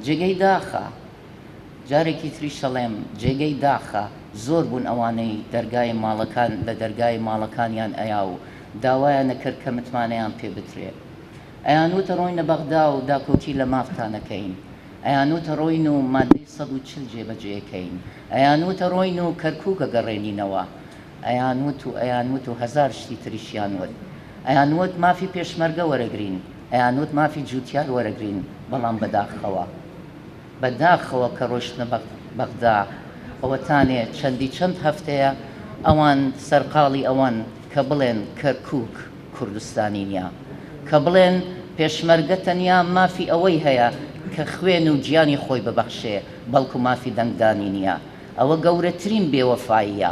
جێگەی داخە جارێکی تری شەڵێم جێگەی داخە زۆر بوون ئەوانەی دەرگای ماڵەکان لە دەرگای ماڵەکانیان ئەیا و داوایان نەکرد کە متمانەیان پێ بترێت ئەیانوتە ڕۆینە بەغدا و داکۆتی لە مافتانەکەین ئەیانوتە ڕۆین و مادەی 140 جێبەجێەکەین ئەیانوتە ڕۆین و کەرکووکە گەڕێنینەوە ئەیانوت و هەزار شتی تریشیان وت ئەیانوت مافی پێشمەرگە وەرەگرین ئەیانوت مافی جوتیار وەرەگرین بەڵام بەداخەوە کە ڕۆشتنە بەغدا ئەوەتانێ چەند هەفتەیە ئەوان سەرقاڵی ئەوان کە بڵێن کەرکووک کوردستانی نییە کە بڵێن پێشمەرگە تەنیا مافی ئەوەی هەیە کە خوێن و گیانی خۆی ببەخشێ بەڵکو مافی دەنگدانی نییە ئەوە گەورەترین بێوەفاییە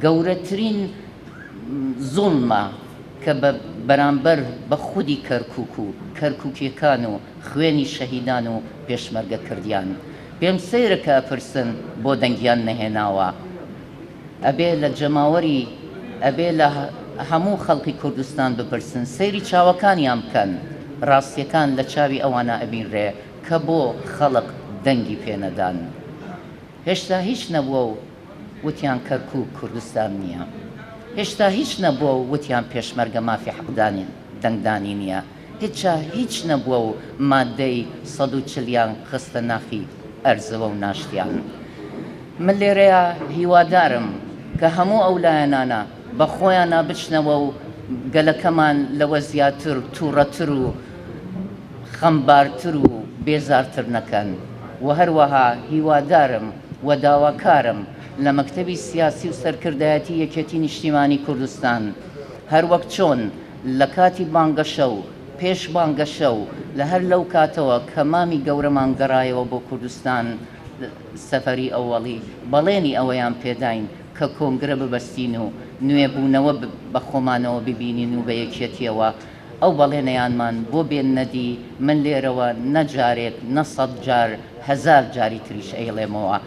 گەورەترین زوڵمە کە بەرامبەر بە خودی کەرکووک و کەرکووکیەکان و خوێنی شەهیدان و پێشمەرگە کردیان پێم سەیرە کە ئەپرسن بۆ دەنگیان نەهێناوە ئەبێ لە جەماوەری ئەبێ لە هەموو خەڵکی کوردستان بپرسن سەیری چاوەکانیان بکەن ڕاستیەکان لە چاوی ئەوانە ئەبینڕێ کە بۆ خەڵق دەنگی پێنەدان هێشتا هیچ نەبووە و وتیان کەرکووک کوردستان نییە هێشتا هیچ نەبووە و وتیان پێشمەرگە مافی حەقدانی دەنگدانی نییە هیچ نەبووە و مادەی 140 خستە ناخی ئەرزەوە و ناشتیان من لێرەیە هیوادارم کە هەموو ئەو لایەنانە بە خۆیان بچنەوە و گەلەکەمان لەوە زیاتر تووڕەتر و خەمبارتر و بێزارتر نەکەن و هەروەها هیوادارم و داواکارم لە مەکتەبی سیاسی و سەرکردایەتی یەکێتی نیشتیمانی کوردستان هەروەک چۆن لە کاتی بانگەشە و پێش بانگەشە و لە هەر لەو کاتەوە کە مامی گەورەمان گەڕایەوە بۆ کوردستان سەفەری ئەوەڵی بەڵێنی ئەوەیان پێداین کە کۆنگرە ببەستین و نوێبوونەوە بە خۆمانەوە ببینین و بە یەکێتیەوە ئەو بەڵێنەیانمان بۆ بێن نەدی من لێرەوە نەجارێک نە 100 جار هەزار جاری تریش ئەیڵێمەوە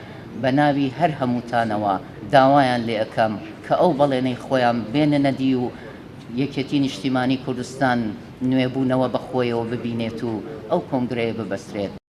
بە ناوی هەر هەمووتانەوە داوایان لێ ئەەکەم کە ئەو بەڵێنەی خۆیان بێنە نەدی و یەکێتی نیشتیمانی کوردستان نوێبوونەوە بەخۆیەوە ببینێت و ئەو کۆنگرەیە ببەسترێت